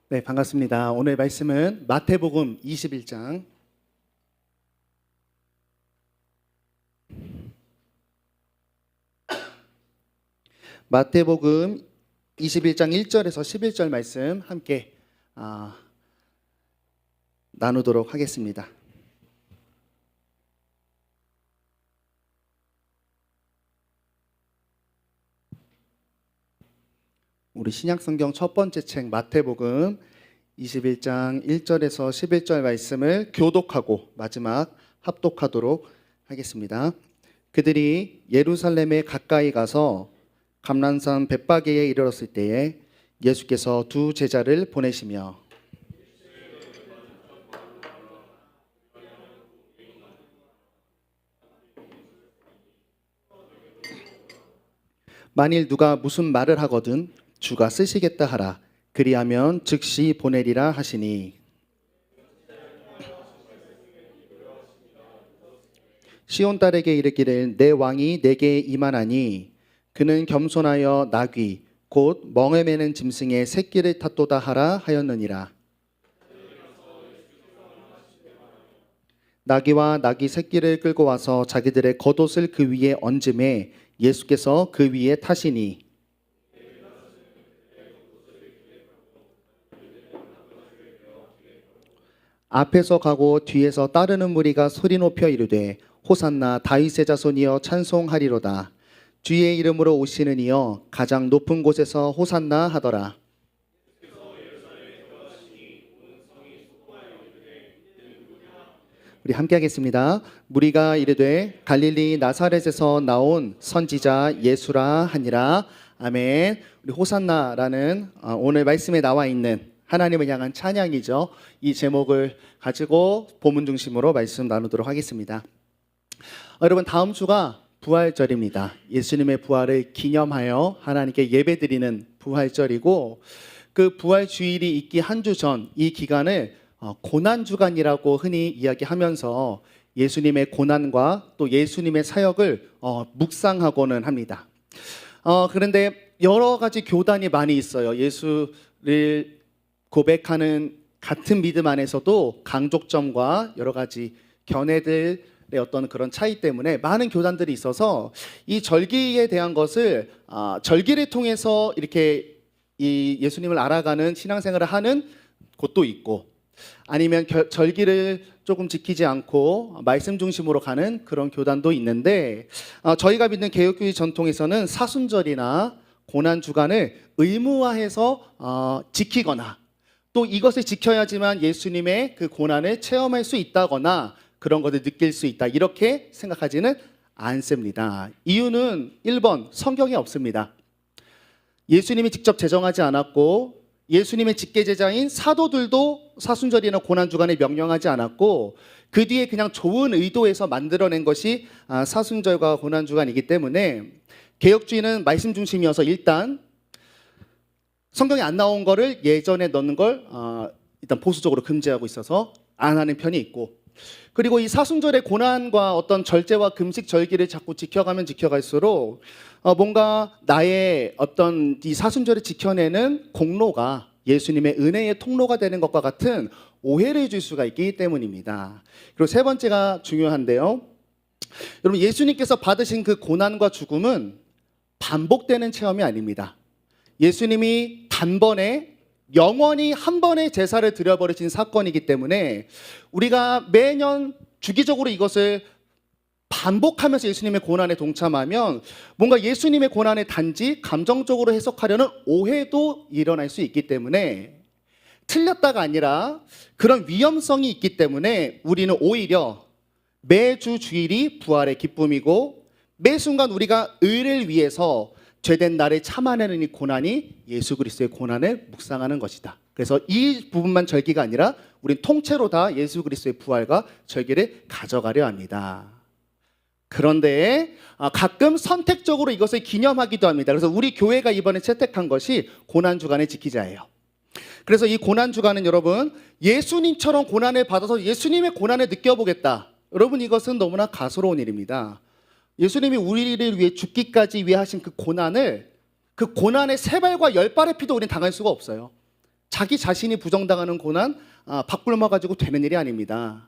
네, 반갑습니다. 오늘 말씀은 마태복음 21장 마태복음 21장 1절에서 11절 말씀 함께 나누도록 하겠습니다. 우리 신약성경 첫 번째 책 마태복음 21장 1절에서 11절 말씀을 교독하고 마지막 합독하도록 하겠습니다. 그들이 예루살렘에 가까이 가서 감람산 벳바게에 이르렀을 때에 예수께서 두 제자를 보내시며 만일 누가 무슨 말을 하거든 주가 쓰시겠다 하라. 그리하면 즉시 보내리라 하시니 시온 딸에게 이르기를 내 왕이 내게 임하나니 그는 겸손하여 나귀 곧 멍에 매는 짐승의 새끼를 탔도다 하라 하였느니라. 나귀와 나귀 새끼를 끌고 와서 자기들의 겉옷을 그 위에 얹음에 예수께서 그 위에 타시니 앞에서 가고 뒤에서 따르는 무리가 소리 높여 이르되 호산나 다윗의 자손이여 찬송하리로다. 주의 이름으로 오시는 이여 가장 높은 곳에서 호산나 하더라. 우리 함께 하겠습니다. 무리가 이르되 갈릴리 나사렛에서 나온 선지자 예수라 하니라. 아멘. 우리 호산나라는 오늘 말씀에 나와 있는 하나님을 향한 찬양이죠. 이 제목을 가지고 본문 중심으로 말씀 나누도록 하겠습니다. 여러분, 다음 주가 부활절입니다. 예수님의 부활을 기념하여 하나님께 예배드리는 부활절이고, 그 부활 주일이 있기 한 주 전 이 기간을 고난주간이라고 흔히 이야기하면서 예수님의 고난과 또 예수님의 사역을 묵상하고는 합니다. 그런데 여러 가지 교단이 많이 있어요. 예수를 고백하는 같은 믿음 안에서도 강조점과 여러 가지 견해들의 어떤 그런 차이 때문에 많은 교단들이 있어서 이 절기에 대한 것을 절기를 통해서 이렇게 이 예수님을 알아가는 신앙생활을 하는 곳도 있고, 아니면 절기를 조금 지키지 않고 말씀 중심으로 가는 그런 교단도 있는데, 저희가 믿는 개혁주의 전통에서는 사순절이나 고난주간을 의무화해서 지키거나 또 이것을 지켜야지만 예수님의 그 고난을 체험할 수 있다거나 그런 것을 느낄 수 있다, 이렇게 생각하지는 않습니다. 이유는 1번, 성경에 없습니다. 예수님이 직접 제정하지 않았고 예수님의 직계제자인 사도들도 사순절이나 고난주간에 명령하지 않았고, 그 뒤에 그냥 좋은 의도에서 만들어낸 것이 사순절과 고난주간이기 때문에 개혁주의는 말씀 중심이어서 일단 성경에 안 나온 거를 예전에 넣는 걸 일단 보수적으로 금지하고 있어서 안 하는 편이 있고, 그리고 이 사순절의 고난과 어떤 절제와 금식 절기를 자꾸 지켜가면 지켜갈수록 뭔가 나의 어떤 이 사순절을 지켜내는 공로가 예수님의 은혜의 통로가 되는 것과 같은 오해를 줄 수가 있기 때문입니다. 그리고 세 번째가 중요한데요. 여러분, 예수님께서 받으신 그 고난과 죽음은 반복되는 체험이 아닙니다. 예수님이 단번에 영원히 한 번의 제사를 드려버리신 사건이기 때문에 우리가 매년 주기적으로 이것을 반복하면서 예수님의 고난에 동참하면 뭔가 예수님의 고난을 단지 감정적으로 해석하려는 오해도 일어날 수 있기 때문에, 틀렸다가 아니라 그런 위험성이 있기 때문에 우리는 오히려 매주 주일이 부활의 기쁨이고, 매 순간 우리가 의를 위해서 죄된 나를 참아내는 이 고난이 예수 그리스도의 고난을 묵상하는 것이다. 그래서 이 부분만 절기가 아니라 우린 통째로 다 예수 그리스도의 부활과 절기를 가져가려 합니다. 그런데 가끔 선택적으로 이것을 기념하기도 합니다. 그래서 우리 교회가 이번에 채택한 것이 고난주간을 지키자예요. 그래서 이 고난주간은 여러분, 예수님처럼 고난을 받아서 예수님의 고난을 느껴보겠다. 여러분, 이것은 너무나 가소로운 일입니다. 예수님이 우리를 위해 죽기까지 위해 하신 그 고난의 3발과 10발의 피도 우리는 당할 수가 없어요. 자기 자신이 부정당하는 고난 바꿀마 가지고 되는 일이 아닙니다.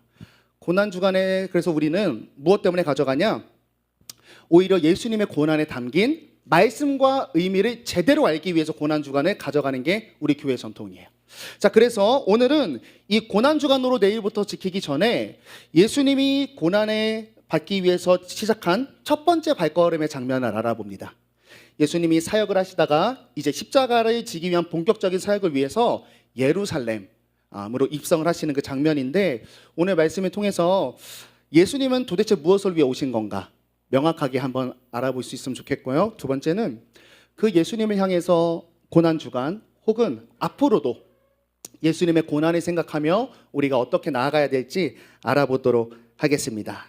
고난 주간에 그래서 우리는 무엇 때문에 가져가냐? 오히려 예수님의 고난에 담긴 말씀과 의미를 제대로 알기 위해서 고난 주간을 가져가는 게 우리 교회 전통이에요. 자, 그래서 오늘은 이 고난 주간으로 내일부터 지키기 전에 예수님이 고난에 받기 위해서 시작한 첫 번째 발걸음의 장면을 알아봅니다. 예수님이 사역을 하시다가 이제 십자가를 지기 위한 본격적인 사역을 위해서 예루살렘으로 입성을 하시는 그 장면인데, 오늘 말씀을 통해서 예수님은 도대체 무엇을 위해 오신 건가 명확하게 한번 알아볼 수 있으면 좋겠고요. 두 번째는 그 예수님을 향해서 고난 주간 혹은 앞으로도 예수님의 고난을 생각하며 우리가 어떻게 나아가야 될지 알아보도록 하겠습니다.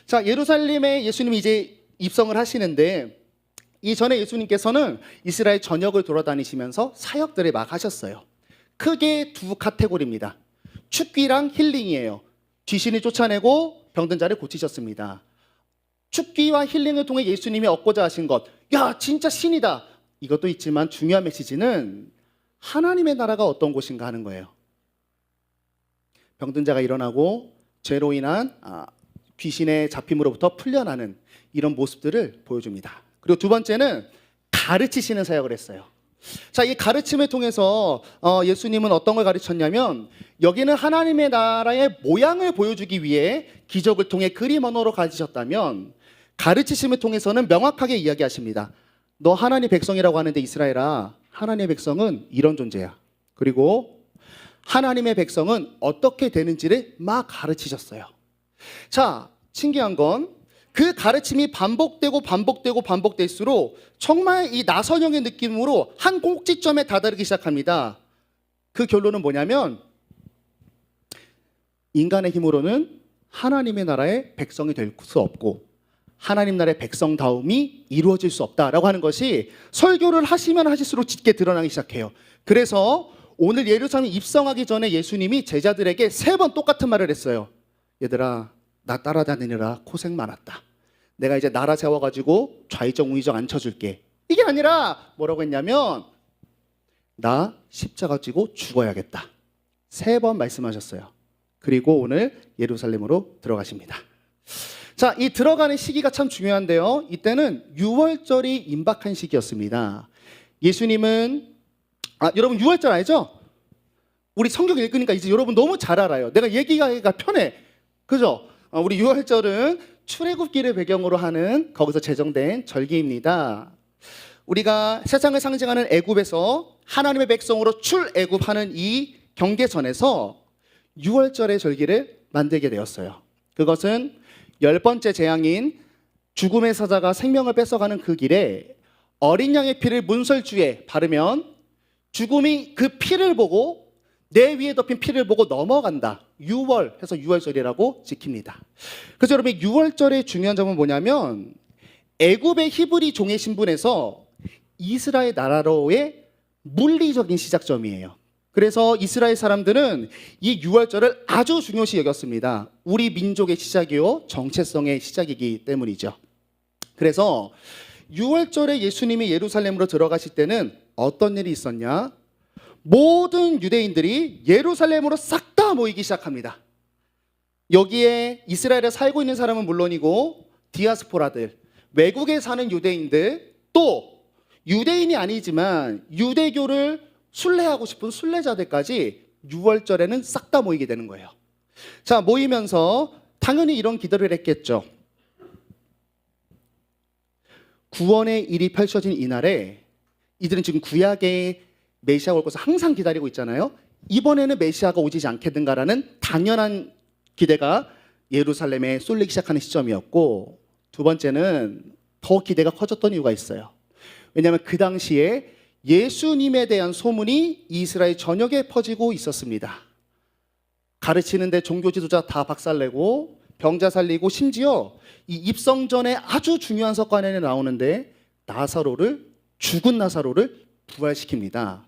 자, 예루살렘에 예수님이 이제 입성을 하시는데, 이전에 예수님께서는 이스라엘 전역을 돌아다니시면서 사역들을 막 하셨어요. 크게 두 카테고리입니다. 축기랑 힐링이에요. 귀신을 쫓아내고 병든 자를 고치셨습니다. 축기와 힐링을 통해 예수님이 얻고자 하신 것, 야 진짜 신이다, 이것도 있지만 중요한 메시지는 하나님의 나라가 어떤 곳인가 하는 거예요. 병든 자가 일어나고 죄로 인한 귀신의 잡힘으로부터 풀려나는 이런 모습들을 보여줍니다. 그리고 두 번째는 가르치시는 사역을 했어요. 자, 이 가르침을 통해서 예수님은 어떤 걸 가르쳤냐면, 여기는 하나님의 나라의 모양을 보여주기 위해 기적을 통해 그림 언어로 가르치셨다면, 가르치심을 통해서는 명확하게 이야기하십니다. 너 하나님 백성이라고 하는데 이스라엘아, 하나님의 백성은 이런 존재야. 그리고 하나님의 백성은 어떻게 되는지를 막 가르치셨어요. 자, 신기한 건 그 가르침이 반복될수록 정말 이 나선형의 느낌으로 한 꼭지점에 다다르기 시작합니다. 그 결론은 뭐냐면, 인간의 힘으로는 하나님의 나라의 백성이 될 수 없고 하나님 나라의 백성다움이 이루어질 수 없다라고 하는 것이 설교를 하시면 하실수록 짙게 드러나기 시작해요. 그래서 오늘 예루살렘 입성하기 전에 예수님이 제자들에게 3번 똑같은 말을 했어요. 얘들아, 나 따라다니느라 고생 많았다. 내가 이제 나라 세워가지고 좌의정 우의정 앉혀줄게. 이게 아니라 뭐라고 했냐면, 나 십자가 지고 죽어야겠다. 3번 말씀하셨어요. 그리고 오늘 예루살렘으로 들어가십니다. 자, 이 들어가는 시기가 참 중요한데요. 이때는 유월절이 임박한 시기였습니다. 예수님은 여러분 유월절 알죠? 우리 성경 읽으니까 이제 여러분 너무 잘 알아요. 내가 얘기하기가 편해. 그죠? 우리 유월절은 출애굽기를 배경으로 하는, 거기서 제정된 절기입니다. 우리가 세상을 상징하는 애굽에서 하나님의 백성으로 출애굽하는 이 경계선에서 유월절의 절기를 만들게 되었어요. 그것은 10번째 재앙인 죽음의 사자가 생명을 뺏어가는 그 길에 어린 양의 피를 문설주에 바르면 죽음이 그 피를 보고, 내 위에 덮인 피를 보고 넘어간다. 유월 해서 유월절이라고 지킵니다. 그래서 여러분, 유월절의 중요한 점은 뭐냐면, 애굽의 히브리 종의 신분에서 이스라엘 나라로의 물리적인 시작점이에요. 그래서 이스라엘 사람들은 이 유월절을 아주 중요시 여겼습니다. 우리 민족의 시작이요, 정체성의 시작이기 때문이죠. 그래서 유월절에 예수님이 예루살렘으로 들어가실 때는 어떤 일이 있었냐? 모든 유대인들이 예루살렘으로 싹 다 모이기 시작합니다. 여기에 이스라엘에 살고 있는 사람은 물론이고 디아스포라들, 외국에 사는 유대인들, 또 유대인이 아니지만 유대교를 순례하고 싶은 순례자들까지 유월절에는 싹 다 모이게 되는 거예요. 자, 모이면서 당연히 이런 기도를 했겠죠. 구원의 일이 펼쳐진 이날에 이들은 지금 구약의 메시아가 올 것을 항상 기다리고 있잖아요. 이번에는 메시아가 오지 않겠는가라는 당연한 기대가 예루살렘에 쏠리기 시작하는 시점이었고, 두 번째는 더 기대가 커졌던 이유가 있어요. 왜냐하면 그 당시에 예수님에 대한 소문이 이스라엘 전역에 퍼지고 있었습니다. 가르치는데 종교 지도자 다 박살내고 병자 살리고, 심지어 이 입성 전에 아주 중요한 석관에 나오는데 죽은 나사로를 부활시킵니다.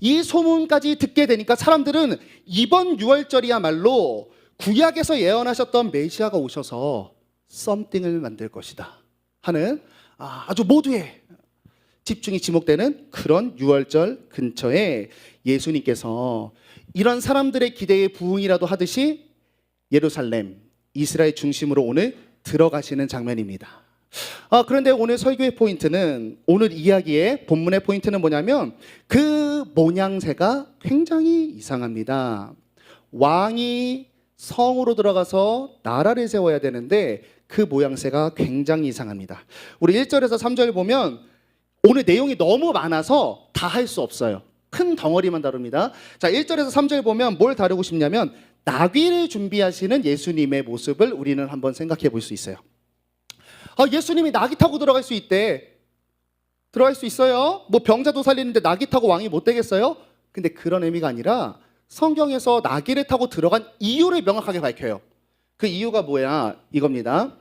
이 소문까지 듣게 되니까 사람들은 이번 유월절이야말로 구약에서 예언하셨던 메시아가 오셔서 썸띵을 만들 것이다 하는 아주 모두의 집중이 지목되는 그런 유월절 근처에 예수님께서 이런 사람들의 기대에 부응이라도 하듯이 예루살렘, 이스라엘 중심으로 오늘 들어가시는 장면입니다. 그런데 오늘 설교의 포인트는, 오늘 이야기의 본문의 포인트는 뭐냐면 그 모양새가 굉장히 이상합니다. 왕이 성으로 들어가서 나라를 세워야 되는데 그 모양새가 굉장히 이상합니다. 우리 1절에서 3절 보면 오늘 내용이 너무 많아서 다 할 수 없어요. 큰 덩어리만 다룹니다. 자, 1절에서 3절 보면 뭘 다루고 싶냐면 나귀를 준비하시는 예수님의 모습을 우리는 한번 생각해 볼 수 있어요. 예수님이 나귀 타고 들어갈 수 있대. 들어갈 수 있어요. 뭐 병자도 살리는데 나귀 타고 왕이 못 되겠어요? 근데 그런 의미가 아니라 성경에서 나귀를 타고 들어간 이유를 명확하게 밝혀요. 그 이유가 뭐야? 이겁니다.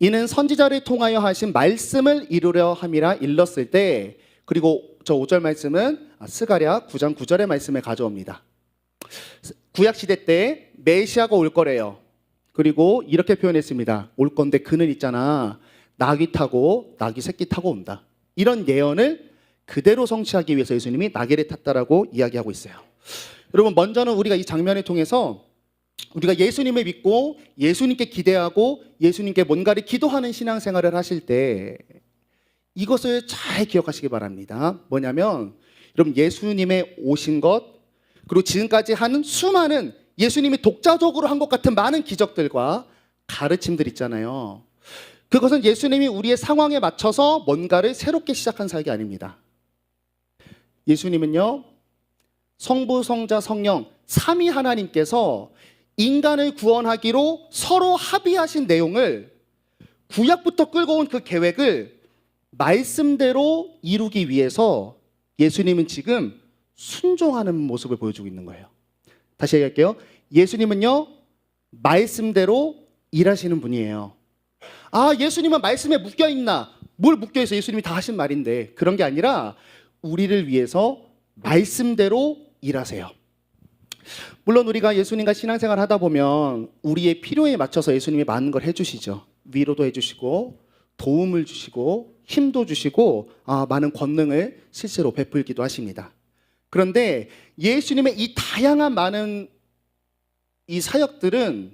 이는 선지자를 통하여 하신 말씀을 이루려 함이라 일렀을 때, 그리고 저 5절 말씀은 스가랴 9장 9절의 말씀을 가져옵니다. 구약시대 때 메시아가 올 거래요. 그리고 이렇게 표현했습니다. 올 건데 그는 있잖아, 나귀 타고 나귀 새끼 타고 온다. 이런 예언을 그대로 성취하기 위해서 예수님이 나귀를 탔다라고 이야기하고 있어요. 여러분, 먼저는 우리가 이 장면을 통해서 우리가 예수님을 믿고 예수님께 기대하고 예수님께 뭔가를 기도하는 신앙생활을 하실 때 이것을 잘 기억하시기 바랍니다. 뭐냐면 여러분, 예수님의 오신 것, 그리고 지금까지 하는 수많은 예수님이 독자적으로 한 것 같은 많은 기적들과 가르침들 있잖아요. 그것은 예수님이 우리의 상황에 맞춰서 뭔가를 새롭게 시작한 사역이 아닙니다. 예수님은요, 성부, 성자, 성령 삼위 하나님께서 인간을 구원하기로 서로 합의하신 내용을, 구약부터 끌고 온 그 계획을 말씀대로 이루기 위해서 예수님은 지금 순종하는 모습을 보여주고 있는 거예요. 다시 얘기할게요. 예수님은요, 말씀대로 일하시는 분이에요. 예수님은 말씀에 묶여있나? 뭘 묶여있어? 예수님이 다 하신 말인데. 그런 게 아니라 우리를 위해서 말씀대로 일하세요. 물론 우리가 예수님과 신앙생활 하다 보면 우리의 필요에 맞춰서 예수님이 많은 걸 해주시죠. 위로도 해주시고 도움을 주시고 힘도 주시고 많은 권능을 실제로 베풀기도 하십니다. 그런데 예수님의 이 다양한 많은 이 사역들은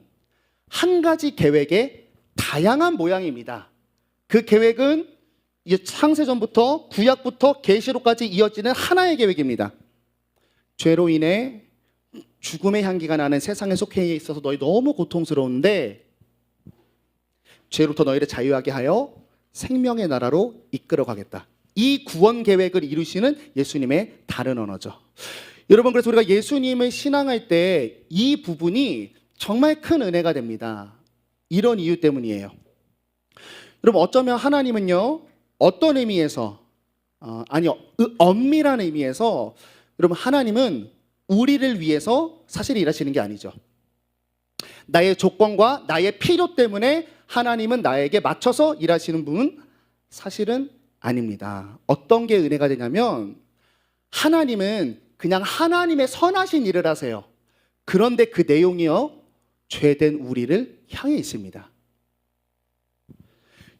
한 가지 계획의 다양한 모양입니다. 그 계획은 창세전부터 구약부터 계시록까지 이어지는 하나의 계획입니다. 죄로 인해 죽음의 향기가 나는 세상에 속해 있어서 너희 너무 고통스러운데 죄로부터 너희를 자유하게 하여 생명의 나라로 이끌어 가겠다. 이 구원 계획을 이루시는 예수님의 다른 언어죠. 여러분, 그래서 우리가 예수님을 신앙할 때 이 부분이 정말 큰 은혜가 됩니다. 이런 이유 때문이에요. 여러분, 어쩌면 하나님은요, 어떤 의미에서 엄밀한 의미에서 여러분, 하나님은 우리를 위해서 사실 일하시는 게 아니죠. 나의 조건과 나의 필요 때문에 하나님은 나에게 맞춰서 일하시는 분은 사실은 아닙니다. 어떤 게 은혜가 되냐면 하나님은 그냥 하나님의 선하신 일을 하세요. 그런데 그 내용이요, 죄된 우리를 향해 있습니다.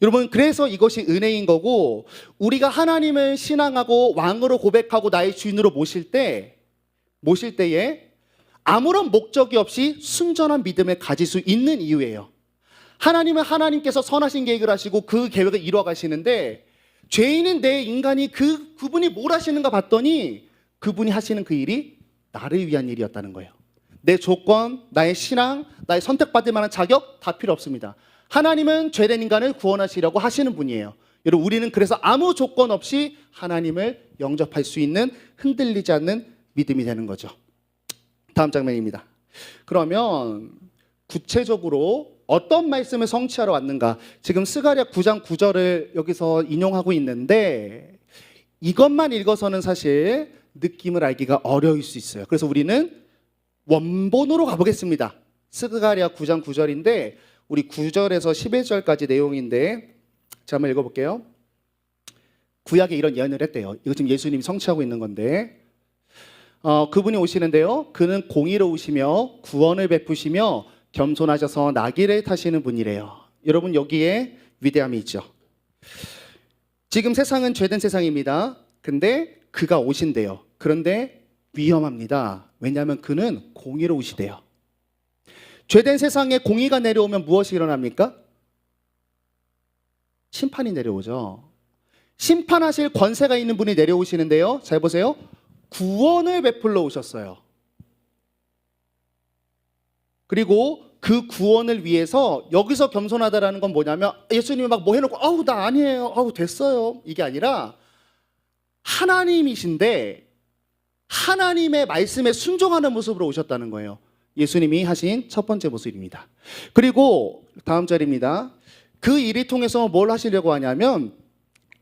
여러분, 그래서 이것이 은혜인 거고, 우리가 하나님을 신앙하고 왕으로 고백하고 나의 주인으로 모실 때에 아무런 목적이 없이 순전한 믿음을 가질 수 있는 이유예요. 하나님은 하나님께서 선하신 계획을 하시고 그 계획을 이루어 가시는데, 죄인인 내 인간이 그분이 뭘 하시는가 봤더니 그분이 하시는 그 일이 나를 위한 일이었다는 거예요. 내 조건, 나의 신앙, 나의 선택받을 만한 자격 다 필요 없습니다. 하나님은 죄된 인간을 구원하시려고 하시는 분이에요. 여러분, 우리는 그래서 아무 조건 없이 하나님을 영접할 수 있는 흔들리지 않는 믿음이 되는 거죠. 다음 장면입니다. 그러면 구체적으로 어떤 말씀을 성취하러 왔는가? 지금 스가랴 9장 9절을 여기서 인용하고 있는데 이것만 읽어서는 사실 느낌을 알기가 어려울 수 있어요. 그래서 우리는 원본으로 가보겠습니다. 스가랴 9장 9절인데 우리 9절에서 11절까지 내용인데 제가 한번 읽어볼게요. 구약에 이런 예언을 했대요. 이거 지금 예수님이 성취하고 있는 건데 그분이 오시는데요, 그는 공의로우시며 구원을 베푸시며 겸손하셔서 나귀를 타시는 분이래요. 여러분, 여기에 위대함이 있죠. 지금 세상은 죄된 세상입니다. 근데 그가 오신대요. 그런데 위험합니다. 왜냐하면 그는 공의로우시대요. 죄된 세상에 공의가 내려오면 무엇이 일어납니까? 심판이 내려오죠. 심판하실 권세가 있는 분이 내려오시는데요. 잘 보세요. 구원을 베풀러 오셨어요. 그리고 그 구원을 위해서 여기서 겸손하다라는 건 뭐냐면 예수님이 막 뭐 해놓고 아우 나 아니에요. 아우 됐어요. 이게 아니라 하나님이신데 하나님의 말씀에 순종하는 모습으로 오셨다는 거예요. 예수님이 하신 첫 번째 모습입니다. 그리고 다음 절입니다. 그 일을 통해서 뭘 하시려고 하냐면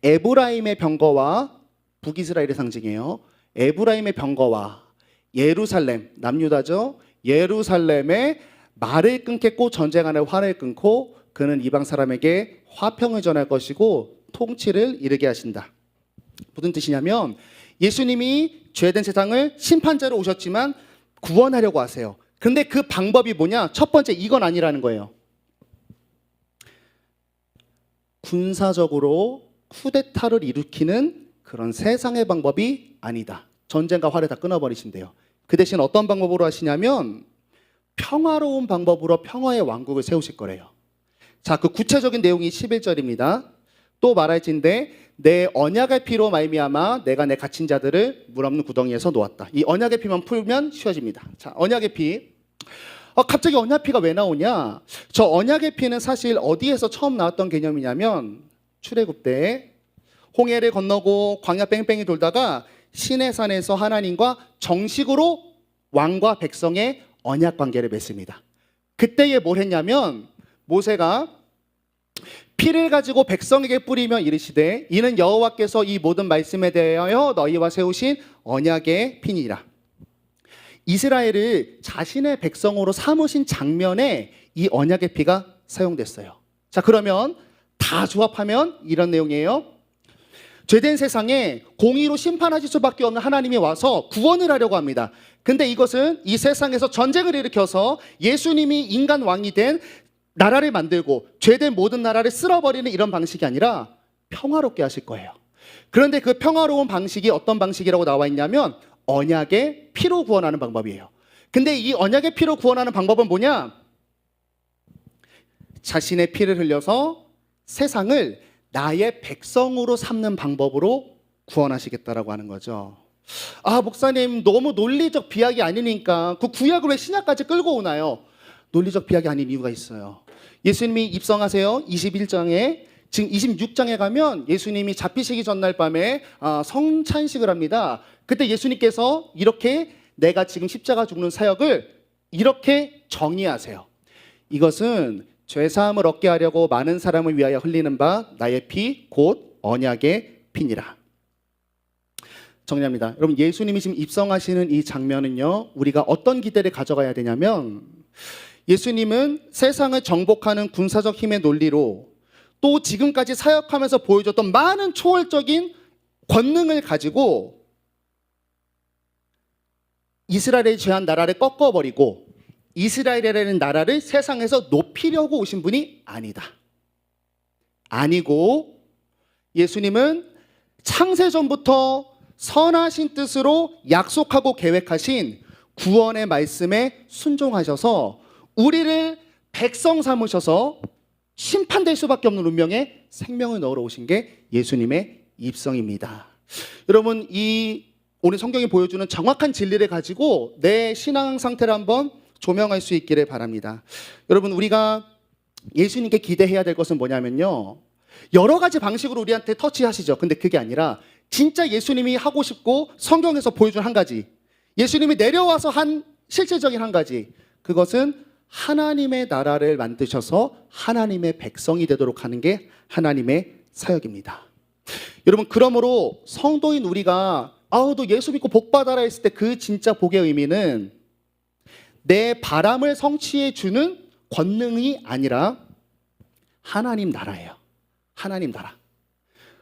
에브라임의 병거와 북이스라엘의 상징이에요. 에브라임의 병거와 예루살렘, 남유다죠. 예루살렘에 말을 끊겠고 전쟁하는 활을 끊고 그는 이방 사람에게 화평을 전할 것이고 통치를 이루게 하신다. 무슨 뜻이냐면 예수님이 죄된 세상을 심판자로 오셨지만 구원하려고 하세요. 근데 그 방법이 뭐냐? 첫 번째 이건 아니라는 거예요. 군사적으로 쿠데타를 일으키는 그런 세상의 방법이 아니다. 전쟁과 활을 다 끊어버리신대요. 그 대신 어떤 방법으로 하시냐면 평화로운 방법으로 평화의 왕국을 세우실 거래요. 자, 그 구체적인 내용이 11절입니다. 또 말할진대 내 언약의 피로 말미암아 내가 내 갇힌 자들을 물 없는 구덩이에서 놓았다. 이 언약의 피만 풀면 쉬워집니다. 자, 언약의 피. 갑자기 언약의 피가 왜 나오냐? 저 언약의 피는 사실 어디에서 처음 나왔던 개념이냐면 출애굽 때 홍해를 건너고 광야 뺑뺑이 돌다가 시내산에서 하나님과 정식으로 왕과 백성의 언약 관계를 맺습니다. 그때에 뭘 했냐면 모세가 피를 가지고 백성에게 뿌리며 이르시되 이는 여호와께서 이 모든 말씀에 대하여 너희와 세우신 언약의 피니라. 이스라엘을 자신의 백성으로 삼으신 장면에 이 언약의 피가 사용됐어요. 자, 그러면 다 조합하면 이런 내용이에요. 죄된 세상에 공의로 심판하실 수밖에 없는 하나님이 와서 구원을 하려고 합니다. 근데 이것은 이 세상에서 전쟁을 일으켜서 예수님이 인간 왕이 된 나라를 만들고 죄된 모든 나라를 쓸어버리는 이런 방식이 아니라 평화롭게 하실 거예요. 그런데 그 평화로운 방식이 어떤 방식이라고 나와 있냐면 언약의 피로 구원하는 방법이에요. 근데 이 언약의 피로 구원하는 방법은 뭐냐? 자신의 피를 흘려서 세상을 나의 백성으로 삼는 방법으로 구원하시겠다라고 하는 거죠. 목사님 너무 논리적 비약이 아니니까 그 구약을 왜 신약까지 끌고 오나요? 논리적 비약이 아닌 이유가 있어요. 예수님이 입성하세요. 21장에 지금 26장에 가면 예수님이 잡히시기 전날 밤에 성찬식을 합니다. 그때 예수님께서 이렇게 내가 지금 십자가 죽는 사역을 이렇게 정의하세요. 이것은 죄사함을 얻게 하려고 많은 사람을 위하여 흘리는 바 나의 피 곧 언약의 피니라. 정리합니다. 여러분 예수님이 지금 입성하시는 이 장면은요 우리가 어떤 기대를 가져가야 되냐면 예수님은 세상을 정복하는 군사적 힘의 논리로 또 지금까지 사역하면서 보여줬던 많은 초월적인 권능을 가지고 이스라엘의 죄한 나라를 꺾어버리고 이스라엘이라는 나라를 세상에서 높이려고 오신 분이 아니다. 아니고 예수님은 창세전부터 선하신 뜻으로 약속하고 계획하신 구원의 말씀에 순종하셔서 우리를 백성 삼으셔서 심판될 수밖에 없는 운명에 생명을 넣으러 오신 게 예수님의 입성입니다. 여러분 이 오늘 성경이 보여주는 정확한 진리를 가지고 내 신앙 상태를 한번 조명할 수 있기를 바랍니다. 여러분 우리가 예수님께 기대해야 될 것은 뭐냐면요 여러 가지 방식으로 우리한테 터치하시죠. 근데 그게 아니라 진짜 예수님이 하고 싶고 성경에서 보여준 한 가지, 예수님이 내려와서 한 실질적인 한 가지, 그것은 하나님의 나라를 만드셔서 하나님의 백성이 되도록 하는 게 하나님의 사역입니다. 여러분 그러므로 성도인 우리가 너 예수 믿고 복 받아라 했을 때 그 진짜 복의 의미는 내 바람을 성취해 주는 권능이 아니라 하나님 나라예요. 하나님 나라.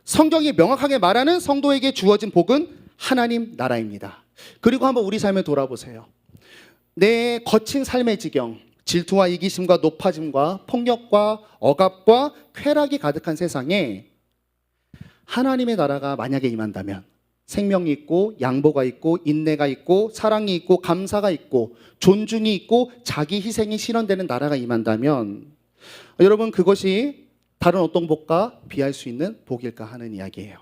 성경이 명확하게 말하는 성도에게 주어진 복은 하나님 나라입니다. 그리고 한번 우리 삶을 돌아보세요. 내 거친 삶의 지경, 질투와 이기심과 높아짐과 폭력과 억압과 쾌락이 가득한 세상에 하나님의 나라가 만약에 임한다면 생명이 있고 양보가 있고 인내가 있고 사랑이 있고 감사가 있고 존중이 있고 자기 희생이 실현되는 나라가 임한다면 여러분 그것이 다른 어떤 복과 비할 수 있는 복일까 하는 이야기예요.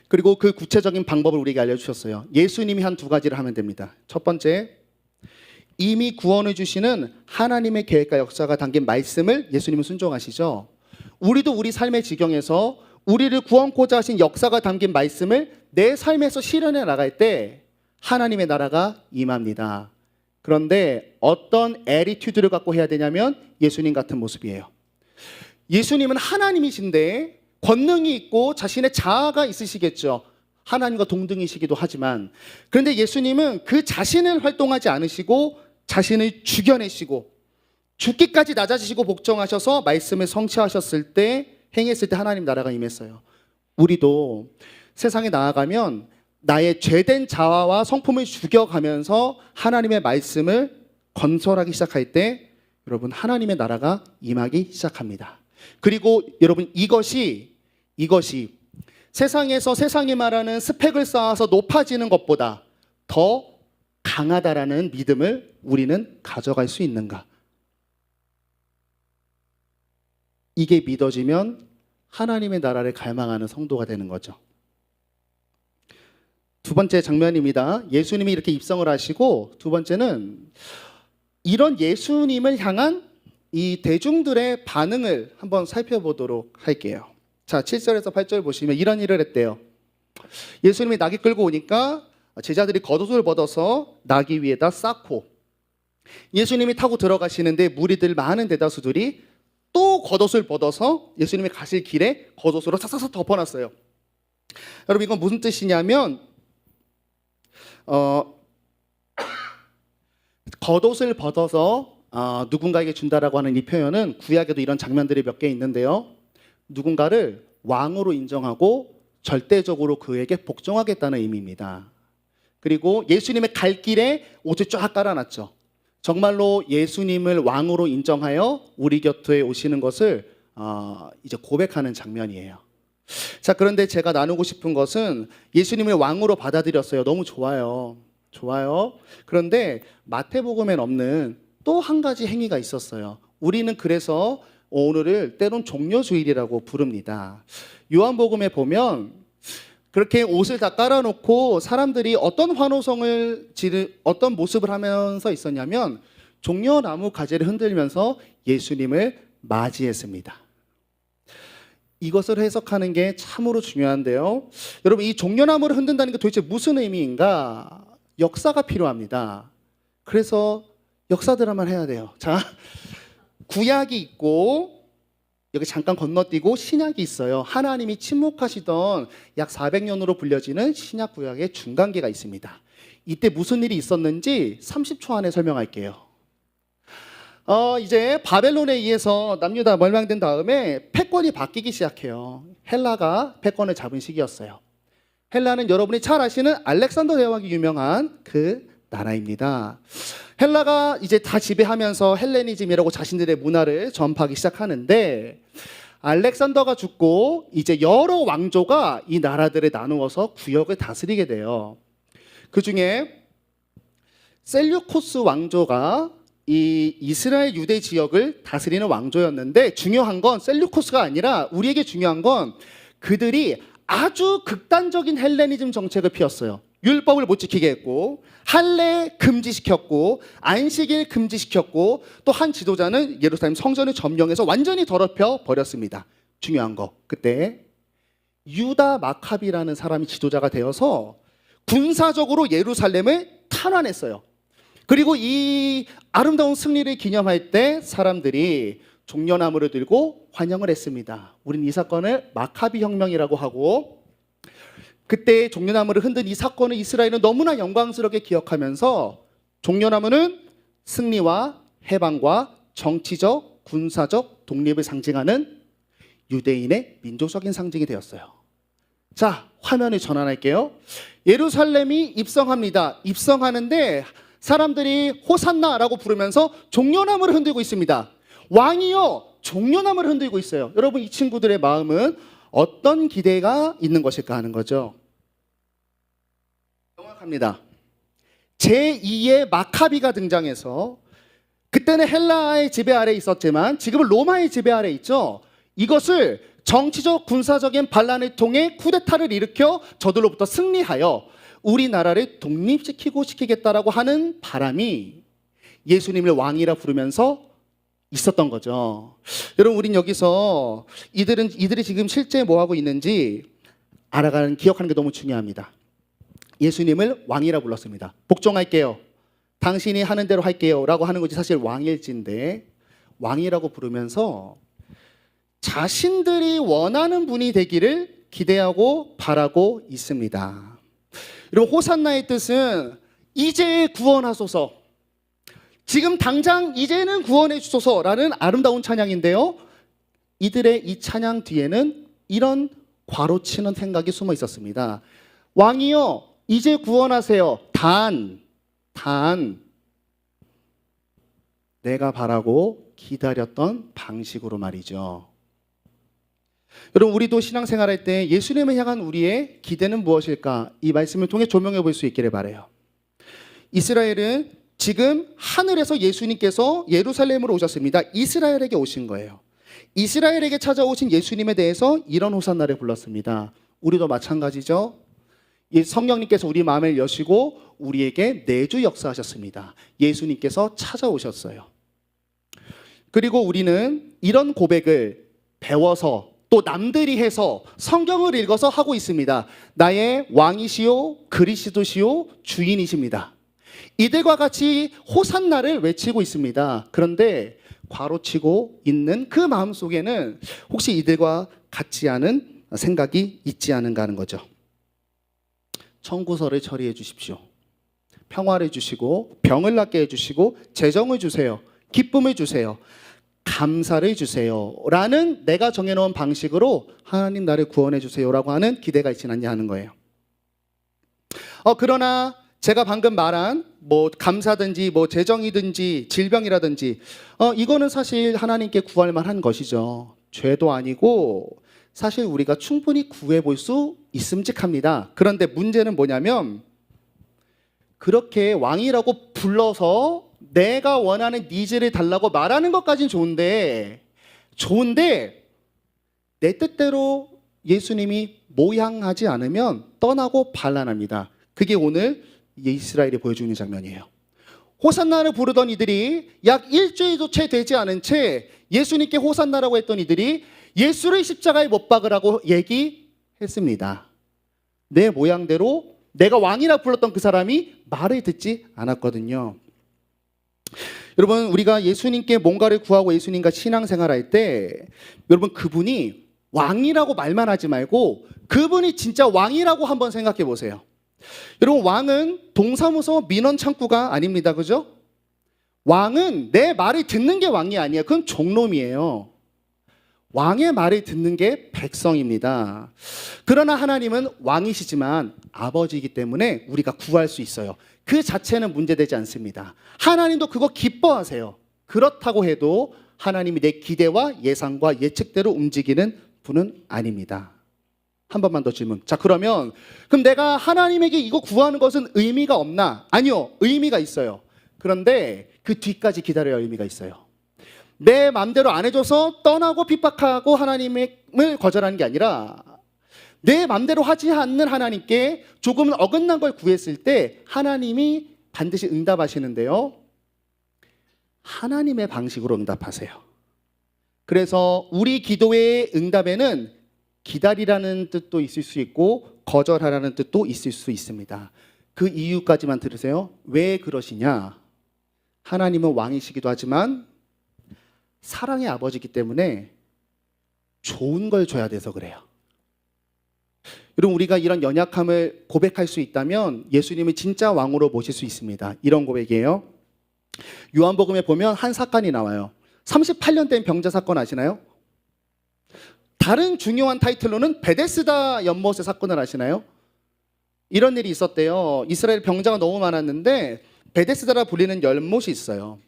그리고 그 구체적인 방법을 우리에게 알려주셨어요. 예수님이 한 두 가지를 하면 됩니다. 첫 번째, 이미 구원을 주시는 하나님의 계획과 역사가 담긴 말씀을 예수님은 순종하시죠. 우리도 우리 삶의 지경에서 우리를 구원코자 하신 역사가 담긴 말씀을 내 삶에서 실현해 나갈 때 하나님의 나라가 임합니다. 그런데 어떤 애티튜드를 갖고 해야 되냐면 예수님 같은 모습이에요. 예수님은 하나님이신데 권능이 있고 자신의 자아가 있으시겠죠. 하나님과 동등이시기도 하지만, 그런데 예수님은 그 자신을 활동하지 않으시고 자신을 죽여내시고 죽기까지 낮아지시고 복종하셔서 말씀을 성취하셨을 때, 행했을 때 하나님 나라가 임했어요. 우리도 세상에 나아가면 나의 죄된 자아와 성품을 죽여가면서 하나님의 말씀을 건설하기 시작할 때 여러분 하나님의 나라가 임하기 시작합니다. 그리고 여러분 이것이 세상에서 세상이 말하는 스펙을 쌓아서 높아지는 것보다 더 강하다라는 믿음을 우리는 가져갈 수 있는가? 이게 믿어지면 하나님의 나라를 갈망하는 성도가 되는 거죠. 두 번째 장면입니다. 예수님이 이렇게 입성을 하시고, 두 번째는 이런 예수님을 향한 이 대중들의 반응을 한번 살펴보도록 할게요. 자, 7절에서 8절 보시면 이런 일을 했대요. 예수님이 나귀 끌고 오니까 제자들이 겉옷을 벗어서 나귀 위에다 쌓고, 예수님이 타고 들어가시는데 무리들 많은 대다수들이 또 겉옷을 벗어서 예수님이 가실 길에 겉옷으로 싹싹싹 덮어놨어요. 여러분 이건 무슨 뜻이냐면 겉옷을 벗어서 누군가에게 준다라고 하는 이 표현은 구약에도 이런 장면들이 몇 개 있는데요. 누군가를 왕으로 인정하고 절대적으로 그에게 복종하겠다는 의미입니다. 그리고 예수님의 갈 길에 옷을 쫙 깔아놨죠. 정말로 예수님을 왕으로 인정하여 우리 곁에 오시는 것을 이제 고백하는 장면이에요. 자, 그런데 제가 나누고 싶은 것은 예수님을 왕으로 받아들였어요. 너무 좋아요. 그런데 마태복음엔 없는 또 한 가지 행위가 있었어요. 우리는 그래서 오늘을 때론 종려주일이라고 부릅니다. 요한복음에 보면 그렇게 옷을 다 깔아놓고 사람들이 어떤 어떤 모습을 하면서 있었냐면 종려나무 가지를 흔들면서 예수님을 맞이했습니다. 이것을 해석하는 게 참으로 중요한데요. 여러분 이 종려나무를 흔든다는 게 도대체 무슨 의미인가? 역사가 필요합니다. 그래서 역사 드라마를 해야 돼요. 자, 구약이 있고 여기 잠깐 건너뛰고 신약이 있어요. 하나님이 침묵하시던 약 400년으로 불려지는 신약 구약의 중간계가 있습니다. 이때 무슨 일이 있었는지 30초 안에 설명할게요. 이제 바벨론에 의해서 남유다 멸망된 다음에 패권이 바뀌기 시작해요. 헬라가 패권을 잡은 시기였어요. 헬라는 여러분이 잘 아시는 알렉산더 대왕이 유명한 그 나라입니다. 헬라가 이제 다 지배하면서 헬레니즘이라고 자신들의 문화를 전파하기 시작하는데, 알렉산더가 죽고 이제 여러 왕조가 이 나라들을 나누어서 구역을 다스리게 돼요. 그 중에 셀류코스 왕조가 이 이스라엘 유대 지역을 다스리는 왕조였는데, 중요한 건 셀류코스가 아니라 우리에게 중요한 건 그들이 아주 극단적인 헬레니즘 정책을 피웠어요. 율법을 못 지키게 했고, 할례 금지시켰고, 안식일 금지시켰고, 또 한 지도자는 예루살렘 성전을 점령해서 완전히 더럽혀 버렸습니다. 중요한 거, 그때 유다 마카비라는 사람이 지도자가 되어서 군사적으로 예루살렘을 탄환했어요. 그리고 이 아름다운 승리를 기념할 때 사람들이 종려나무를 들고 환영을 했습니다. 우린 이 사건을 마카비 혁명이라고 하고, 그때 종려나무를 흔든 이 사건을 이스라엘은 너무나 영광스럽게 기억하면서 종려나무는 승리와 해방과 정치적, 군사적 독립을 상징하는 유대인의 민족적인 상징이 되었어요. 자, 화면을 전환할게요. 예루살렘이 입성합니다. 입성하는데 사람들이 호산나라고 부르면서 종려나무를 흔들고 있습니다. 왕이요, 종려나무를 흔들고 있어요. 여러분 이 친구들의 마음은 어떤 기대가 있는 것일까 하는 거죠. 정확합니다. 제2의 마카비가 등장해서 그때는 헬라의 지배 아래에 있었지만 지금은 로마의 지배 아래에 있죠. 이것을 정치적 군사적인 반란을 통해 쿠데타를 일으켜 저들로부터 승리하여 우리나라를 독립시키겠다라고 하는 바람이 예수님을 왕이라 부르면서 있었던 거죠. 여러분, 우린 여기서 이들이 지금 실제 뭐 하고 있는지 기억하는 게 너무 중요합니다. 예수님을 왕이라 불렀습니다. 복종할게요. 당신이 하는 대로 할게요 라고 하는 것이 사실 왕일지인데, 왕이라고 부르면서 자신들이 원하는 분이 되기를 기대하고 바라고 있습니다. 여러분, 호산나의 뜻은 이제 구원하소서, 지금 당장 이제는 구원해 주소서라는 아름다운 찬양인데요, 이들의 이 찬양 뒤에는 이런 괄호치는 생각이 숨어 있었습니다. 왕이여 이제 구원하세요. 단 내가 바라고 기다렸던 방식으로 말이죠. 여러분, 우리도 신앙생활할 때 예수님을 향한 우리의 기대는 무엇일까? 이 말씀을 통해 조명해 볼 수 있기를 바라요. 이스라엘은 지금 하늘에서 예수님께서 예루살렘으로 오셨습니다. 이스라엘에게 오신 거예요. 이스라엘에게 찾아오신 예수님에 대해서 이런 호산나를 불렀습니다. 우리도 마찬가지죠. 성령님께서 우리 마음을 여시고 우리에게 내주 역사하셨습니다. 예수님께서 찾아오셨어요. 그리고 우리는 이런 고백을 배워서 또 남들이 해서 성경을 읽어서 하고 있습니다. 나의 왕이시요 그리스도시요 주인이십니다. 이들과 같이 호산나를 외치고 있습니다. 그런데 괄호치고 있는 그 마음속에는 혹시 이들과 같지 않은 생각이 있지 않은가 하는 거죠. 청구서를 처리해 주십시오. 평화를 주시고 병을 낫게 해주시고 재정을 주세요. 기쁨을 주세요. 감사를 주세요 라는 내가 정해놓은 방식으로 하나님 나를 구원해 주세요라고 하는 기대가 있지 않냐 하는 거예요. 그러나 제가 방금 말한 뭐 감사든지 뭐 재정이든지 질병이라든지 이거는 사실 하나님께 구할 만한 것이죠. 죄도 아니고 사실 우리가 충분히 구해볼 수 있음직합니다. 그런데 문제는 뭐냐면 그렇게 왕이라고 불러서 내가 원하는 니즈를 달라고 말하는 것까지는 좋은데 내 뜻대로 예수님이 모양하지 않으면 떠나고 반란합니다. 그게 오늘 이스라엘이 보여주는 장면이에요. 호산나를 부르던 이들이 약 일주일도 채 되지 않은 채 예수님께 호산나라고 했던 이들이 예수를 십자가에 못 박으라고 얘기했습니다. 내 모양대로 내가 왕이라 불렀던 그 사람이 말을 듣지 않았거든요. 여러분, 우리가 예수님께 뭔가를 구하고 예수님과 신앙생활할 때 여러분 그분이 왕이라고 말만 하지 말고 그분이 진짜 왕이라고 한번 생각해 보세요. 여러분, 왕은 동사무소 민원 창구가 아닙니다. 그죠? 왕은 내 말을 듣는 게 왕이 아니에요. 그건 종놈이에요. 왕의 말을 듣는 게 백성입니다. 그러나 하나님은 왕이시지만 아버지이기 때문에 우리가 구할 수 있어요. 그 자체는 문제되지 않습니다. 하나님도 그거 기뻐하세요. 그렇다고 해도 하나님이 내 기대와 예상과 예측대로 움직이는 분은 아닙니다. 한 번만 더 질문. 자, 그럼 내가 하나님에게 이거 구하는 것은 의미가 없나? 아니요, 의미가 있어요. 그런데 그 뒤까지 기다려야 의미가 있어요. 내 마음대로 안 해줘서 떠나고 핍박하고 하나님을 거절하는 게 아니라 내 마음대로 하지 않는 하나님께 조금 어긋난 걸 구했을 때 하나님이 반드시 응답하시는데요, 하나님의 방식으로 응답하세요. 그래서 우리 기도의 응답에는 기다리라는 뜻도 있을 수 있고 거절하라는 뜻도 있을 수 있습니다. 그 이유까지만 들으세요. 왜 그러시냐? 하나님은 왕이시기도 하지만 사랑의 아버지이기 때문에 좋은 걸 줘야 돼서 그래요. 여러분, 우리가 이런 연약함을 고백할 수 있다면 예수님을 진짜 왕으로 모실 수 있습니다. 이런 고백이에요. 요한복음에 보면 한 사건이 나와요. 38년 된 병자 사건 아시나요? 다른 중요한 타이틀로는 베데스다 연못의 사건을 아시나요? 이런 일이 있었대요. 이스라엘 병자가 너무 많았는데 베데스다라 불리는 연못이 있어요.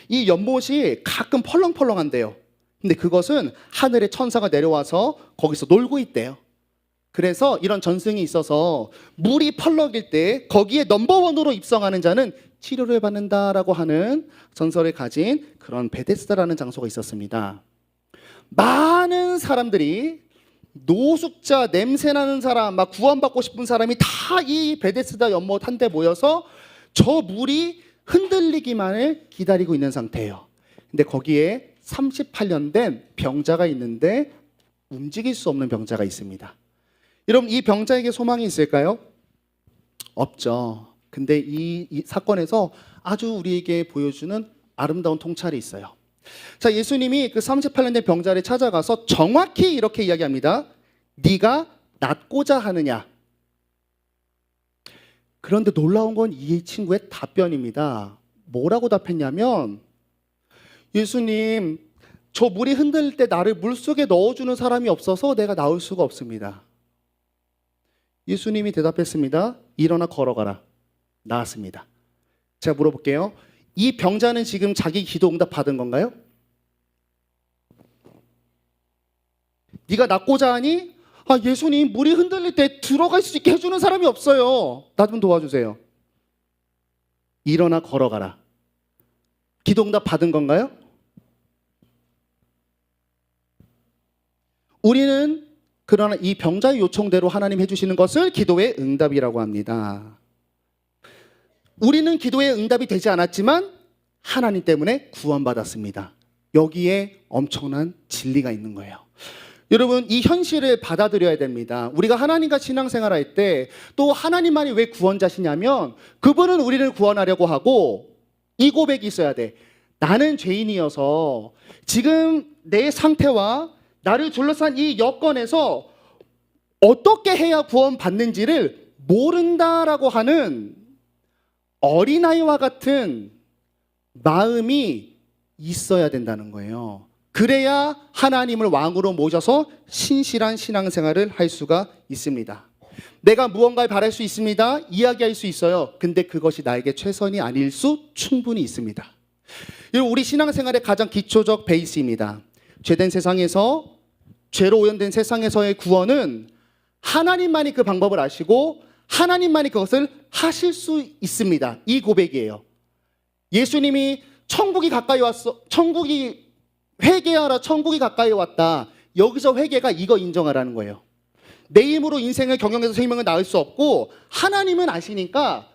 이 연못이 가끔 펄렁펄렁한데요. 근데 그것은 하늘의 천사가 내려와서 거기서 놀고 있대요. 그래서 이런 전승이 있어서 물이 펄럭일 때 거기에 넘버원으로 입성하는 자는 치료를 받는다라고 하는 전설을 가진 그런 베데스다라는 장소가 있었습니다. 많은 사람들이 노숙자, 냄새나는 사람, 막 구원받고 싶은 사람이 다 이 베데스다 연못 한데 모여서 저 물이 흔들리기만을 기다리고 있는 상태예요. 근데 거기에 38년 된 병자가 있는데 움직일 수 없는 병자가 있습니다. 여러분, 이 병자에게 소망이 있을까요? 없죠. 근데 이 사건에서 아주 우리에게 보여주는 아름다운 통찰이 있어요. 자, 예수님이 그 38년 된 병자를 찾아가서 정확히 이렇게 이야기합니다. 네가 낫고자 하느냐? 그런데 놀라운 건 이 친구의 답변입니다. 뭐라고 답했냐면, 예수님, 저 물이 흔들릴 때 나를 물속에 넣어주는 사람이 없어서 내가 나올 수가 없습니다. 예수님이 대답했습니다. 일어나 걸어가라. 나았습니다. 제가 물어볼게요. 이 병자는 지금 자기 기도 응답 받은 건가요? 네가 낫고자 하니? 아, 예수님, 물이 흔들릴 때 들어갈 수 있게 해주는 사람이 없어요. 나 좀 도와주세요. 일어나 걸어가라. 기도 응답 받은 건가요? 우리는 그러나 이 병자의 요청대로 하나님 해주시는 것을 기도의 응답이라고 합니다. 우리는 기도의 응답이 되지 않았지만 하나님 때문에 구원받았습니다. 여기에 엄청난 진리가 있는 거예요. 여러분, 이 현실을 받아들여야 됩니다. 우리가 하나님과 신앙생활할 때 또 하나님만이 왜 구원자시냐면 그분은 우리를 구원하려고 하고 이 고백이 있어야 돼. 나는 죄인이어서 지금 내 상태와 나를 둘러싼 이 여건에서 어떻게 해야 구원받는지를 모른다라고 하는 어린아이와 같은 마음이 있어야 된다는 거예요. 그래야 하나님을 왕으로 모셔서 신실한 신앙생활을 할 수가 있습니다. 내가 무언가를 바랄 수 있습니다. 이야기할 수 있어요. 근데 그것이 나에게 최선이 아닐 수 충분히 있습니다. 우리 신앙생활의 가장 기초적 베이스입니다. 죄된 세상에서, 죄로 오염된 세상에서의 구원은 하나님만이 그 방법을 아시고 하나님만이 그것을 하실 수 있습니다. 이 고백이에요. 예수님이 천국이 가까이 왔어. 회개하라, 천국이 가까이 왔다. 여기서 회개가 이거 인정하라는 거예요. 내 힘으로 인생을 경영해서 생명을 낳을 수 없고 하나님은 아시니까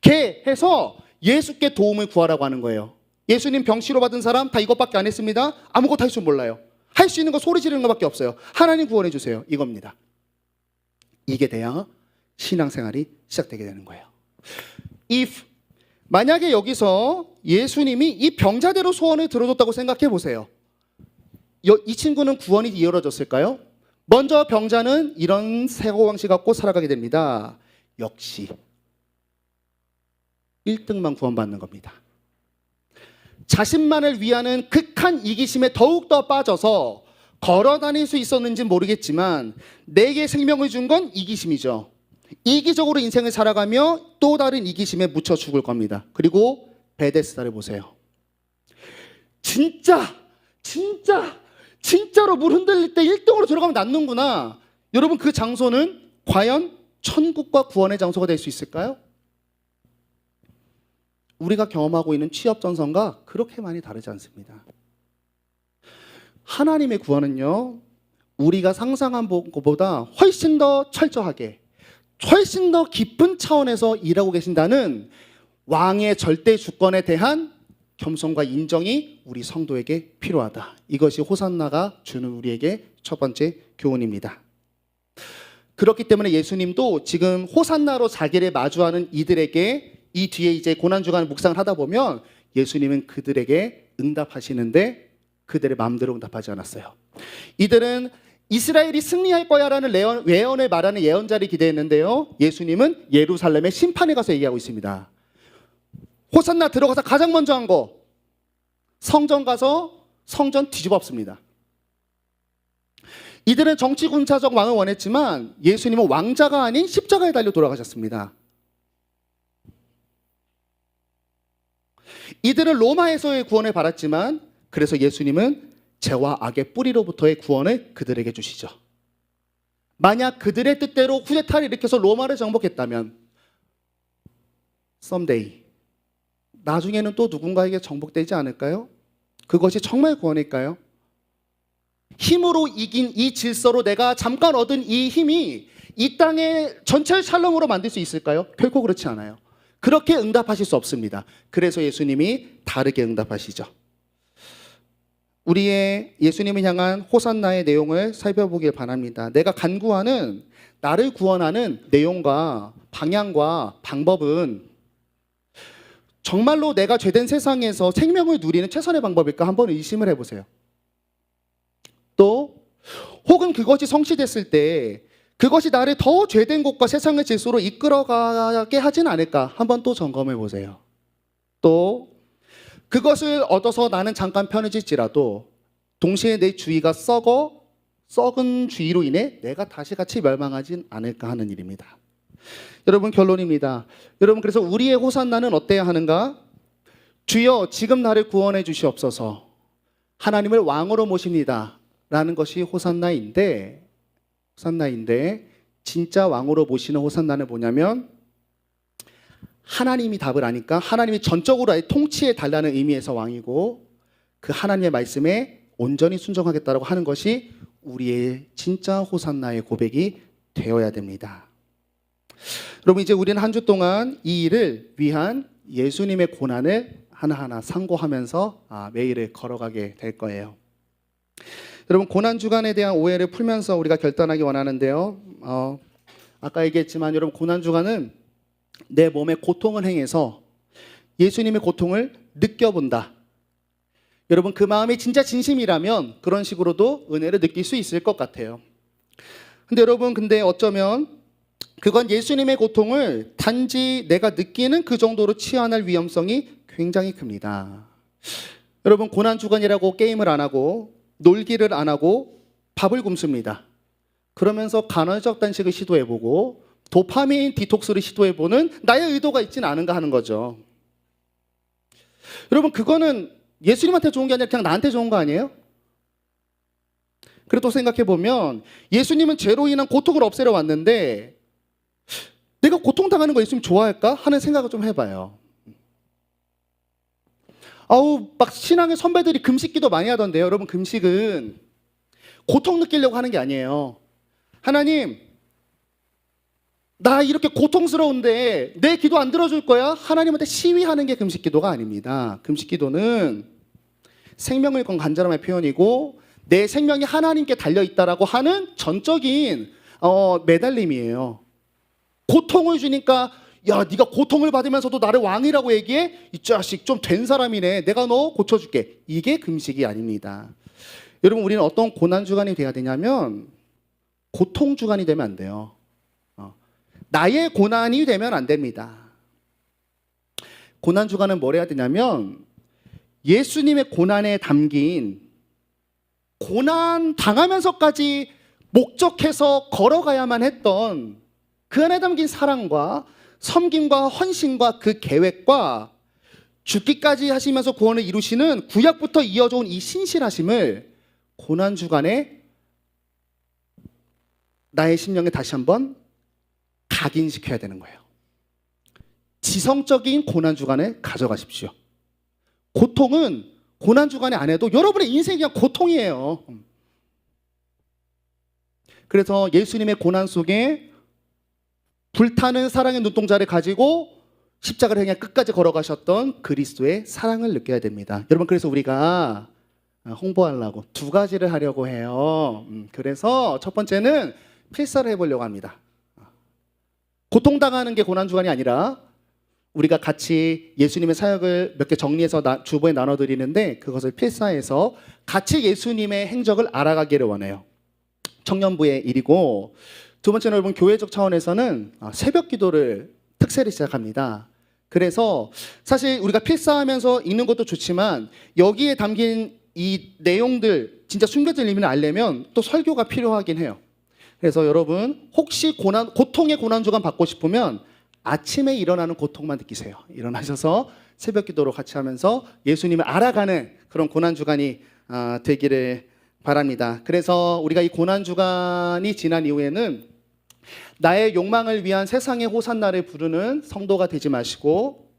회개해서 예수께 도움을 구하라고 하는 거예요. 예수님 병 치료받은 사람 다 이것밖에 안 했습니다. 아무것도 할 줄 몰라요. 할 수 있는 거 소리 지르는 것밖에 없어요. 하나님 구원해 주세요. 이겁니다. 이게 돼야 신앙생활이 시작되게 되는 거예요. 만약에 여기서 예수님이 이 병자대로 소원을 들어줬다고 생각해 보세요. 이 친구는 구원이 이루어졌을까요? 먼저 병자는 이런 사고방식 갖고 살아가게 됩니다. 역시 1등만 구원받는 겁니다. 자신만을 위하는 극한 이기심에 더욱더 빠져서 걸어다닐 수 있었는지는 모르겠지만 내게 생명을 준 건 이기심이죠. 이기적으로 인생을 살아가며 또 다른 이기심에 묻혀 죽을 겁니다. 그리고 베데스다를 보세요. 진짜로 물 흔들릴 때 1등으로 들어가면 낫는구나. 여러분, 그 장소는 과연 천국과 구원의 장소가 될 수 있을까요? 우리가 경험하고 있는 취업 전선과 그렇게 많이 다르지 않습니다. 하나님의 구원은요, 우리가 상상한 것보다 훨씬 더 철저하게, 훨씬 더 깊은 차원에서 일하고 계신다는 왕의 절대 주권에 대한 겸손과 인정이 우리 성도에게 필요하다. 이것이 호산나가 주는 우리에게 첫 번째 교훈입니다. 그렇기 때문에 예수님도 지금 호산나로 자기를 마주하는 이들에게 이 뒤에 이제 고난주간 묵상을 하다 보면 예수님은 그들에게 응답하시는데 그들의 마음대로 응답하지 않았어요. 이들은 이스라엘이 승리할 거야라는 예언을 말하는 예언자를 기대했는데요. 예수님은 예루살렘의 심판에 가서 얘기하고 있습니다. 호산나 들어가서 가장 먼저 한 거, 성전 가서 성전 뒤집어 엎습니다. 이들은 정치 군사적 왕을 원했지만 예수님은 왕자가 아닌 십자가에 달려 돌아가셨습니다. 이들은 로마에서의 구원을 받았지만 그래서 예수님은 죄와 악의 뿌리로부터의 구원을 그들에게 주시죠. 만약 그들의 뜻대로 쿠데타를 일으켜서 로마를 정복했다면 someday 나중에는 또 누군가에게 정복되지 않을까요? 그것이 정말 구원일까요? 힘으로 이긴 이 질서로 내가 잠깐 얻은 이 힘이 이 땅의 전체를 샬롬으로 만들 수 있을까요? 결코 그렇지 않아요. 그렇게 응답하실 수 없습니다. 그래서 예수님이 다르게 응답하시죠. 우리의 예수님을 향한 호산나의 내용을 살펴보길 바랍니다. 내가 간구하는 나를 구원하는 내용과 방향과 방법은 정말로 내가 죄된 세상에서 생명을 누리는 최선의 방법일까 한번 의심을 해보세요. 또 혹은 그것이 성취됐을 때 그것이 나를 더 죄된 곳과 세상의 질서로 이끌어가게 하진 않을까 한번 또 점검해 보세요. 또 그것을 얻어서 나는 잠깐 편해질지라도 동시에 내 주의가 썩은 주의로 인해 내가 다시 같이 멸망하진 않을까 하는 일입니다. 여러분, 결론입니다. 여러분, 그래서 우리의 호산나는 어때야 하는가? 주여 지금 나를 구원해 주시옵소서. 하나님을 왕으로 모십니다 라는 것이 호산나인데 진짜 왕으로 모시는 호산나는 뭐냐면 하나님이 답을 아니까 하나님이 전적으로 아예 통치해 달라는 의미에서 왕이고 그 하나님의 말씀에 온전히 순종하겠다라고 하는 것이 우리의 진짜 호산나의 고백이 되어야 됩니다. 여러분, 이제 우리는 한 주 동안 이 일을 위한 예수님의 고난을 하나하나 상고하면서 매일을 걸어가게 될 거예요. 여러분, 고난주간에 대한 오해를 풀면서 우리가 결단하기 원하는데요. 아까 얘기했지만 여러분, 고난주간은 내 몸에 고통을 행해서 예수님의 고통을 느껴본다. 여러분, 그 마음이 진짜 진심이라면 그런 식으로도 은혜를 느낄 수 있을 것 같아요. 근데 여러분, 어쩌면 그건 예수님의 고통을 단지 내가 느끼는 그 정도로 치환할 위험성이 굉장히 큽니다. 여러분, 고난주간이라고 게임을 안 하고 놀기를 안 하고 밥을 굶습니다. 그러면서 간헐적 단식을 시도해보고 도파민 디톡스를 시도해보는 나의 의도가 있지는 않은가 하는 거죠. 여러분, 그거는 예수님한테 좋은 게 아니라 그냥 나한테 좋은 거 아니에요? 그리고 또 생각해보면 예수님은 죄로 인한 고통을 없애러 왔는데 내가 고통당하는 거 예수님 좋아할까? 하는 생각을 좀 해봐요. 막 신앙의 선배들이 금식기도 많이 하던데요. 여러분, 금식은 고통 느끼려고 하는 게 아니에요. 하나님, 나 이렇게 고통스러운데 내 기도 안 들어줄 거야? 하나님한테 시위하는 게 금식기도가 아닙니다. 금식기도는 생명을 건 간절함의 표현이고 내 생명이 하나님께 달려있다라고 하는 전적인 매달림이에요. 고통을 주니까 야, 네가 고통을 받으면서도 나를 왕이라고 얘기해? 이 자식 좀 된 사람이네. 내가 너 고쳐줄게. 이게 금식이 아닙니다. 여러분, 우리는 어떤 고난주간이 돼야 되냐면 고통주간이 되면 안 돼요. 나의 고난이 되면 안 됩니다. 고난주간은 뭘 해야 되냐면 예수님의 고난에 담긴 고난 당하면서까지 목적해서 걸어가야만 했던 그 안에 담긴 사랑과 섬김과 헌신과 그 계획과 죽기까지 하시면서 구원을 이루시는 구약부터 이어져 온 이 신실하심을 고난주간에 나의 심령에 다시 한번 각인시켜야 되는 거예요. 지성적인 고난주간을 가져가십시오. 고통은 고난주간에 안 해도 여러분의 인생이 그냥 고통이에요. 그래서 예수님의 고난 속에 불타는 사랑의 눈동자를 가지고 십자가를 향해 끝까지 걸어가셨던 그리스도의 사랑을 느껴야 됩니다. 여러분, 그래서 우리가 홍보하려고 두 가지를 하려고 해요. 그래서 첫 번째는 필사를 해보려고 합니다. 고통당하는 게 고난주간이 아니라 우리가 같이 예수님의 사역을 몇 개 정리해서 주보에 나눠드리는데 그것을 필사해서 같이 예수님의 행적을 알아가기를 원해요. 청년부의 일이고, 두 번째는 여러분, 교회적 차원에서는 새벽 기도를 특세를 시작합니다. 그래서 사실 우리가 필사하면서 읽는 것도 좋지만 여기에 담긴 이 내용들 진짜 숨겨진 의미를 알려면 또 설교가 필요하긴 해요. 그래서 여러분, 혹시 고통의 고난주간 받고 싶으면 아침에 일어나는 고통만 느끼세요. 일어나셔서 새벽기도로 같이 하면서 예수님을 알아가는 그런 고난주간이 되기를 바랍니다. 그래서 우리가 이 고난주간이 지난 이후에는 나의 욕망을 위한 세상의 호산나를 부르는 성도가 되지 마시고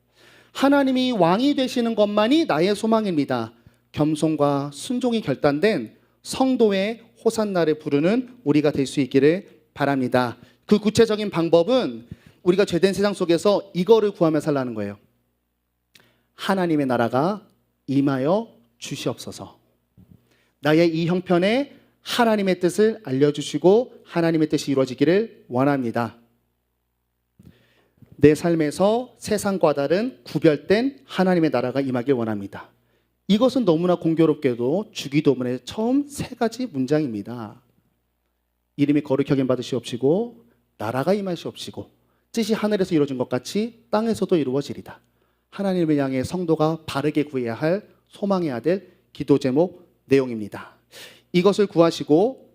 하나님이 왕이 되시는 것만이 나의 소망입니다. 겸손과 순종이 결단된 성도의 호산나를 부르는 우리가 될 수 있기를 바랍니다. 그 구체적인 방법은 우리가 죄된 세상 속에서 이거를 구하며 살라는 거예요. 하나님의 나라가 임하여 주시옵소서. 나의 이 형편에 하나님의 뜻을 알려주시고 하나님의 뜻이 이루어지기를 원합니다. 내 삶에서 세상과 다른 구별된 하나님의 나라가 임하길 원합니다. 이것은 너무나 공교롭게도 주기도문의 처음 3가지 문장입니다. 이름이 거룩히 여김 받으시옵시고 나라가 임하시옵시고 뜻이 하늘에서 이루어진 것 같이 땅에서도 이루어지리다. 하나님을 향해 성도가 바르게 구해야 할 소망해야 될 기도 제목 내용입니다. 이것을 구하시고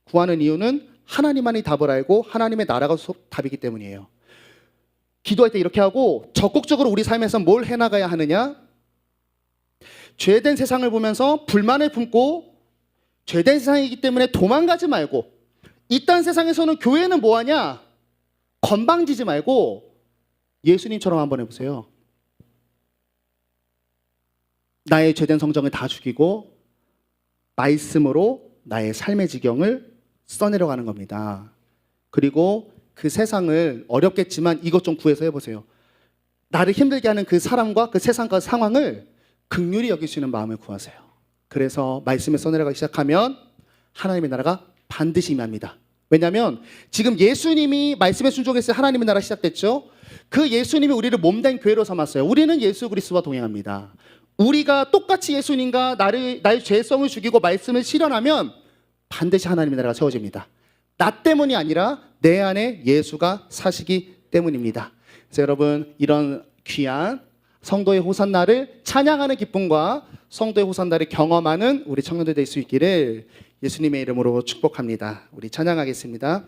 구하는 이유는 하나님만이 답을 알고 하나님의 나라가 답이기 때문이에요. 기도할 때 이렇게 하고 적극적으로 우리 삶에서 뭘 해나가야 하느냐? 죄된 세상을 보면서 불만을 품고 죄된 세상이기 때문에 도망가지 말고 이딴 세상에서는 교회는 뭐하냐? 건방지지 말고 예수님처럼 한번 해보세요. 나의 죄된 성정을 다 죽이고 말씀으로 나의 삶의 지경을 써내려가는 겁니다. 그리고 그 세상을 어렵겠지만 이것 좀 구해서 해보세요. 나를 힘들게 하는 그 사람과 그 세상과 상황을 긍휼히 여기시는 마음을 구하세요. 그래서 말씀을 써내려가기 시작하면 하나님의 나라가 반드시 임합니다. 왜냐하면 지금 예수님이 말씀에 순종했을 때 하나님의 나라 시작됐죠. 그 예수님이 우리를 몸된 교회로 삼았어요. 우리는 예수 그리스도와 동행합니다. 우리가 똑같이 예수님과 나의 죄성을 죽이고 말씀을 실현하면 반드시 하나님의 나라가 세워집니다. 나 때문이 아니라 내 안에 예수가 사시기 때문입니다. 그래서 여러분 이런 귀한 성도의 호산나를 찬양하는 기쁨과 성도의 호산나를 경험하는 우리 청년들 될 수 있기를 예수님의 이름으로 축복합니다. 우리 찬양하겠습니다.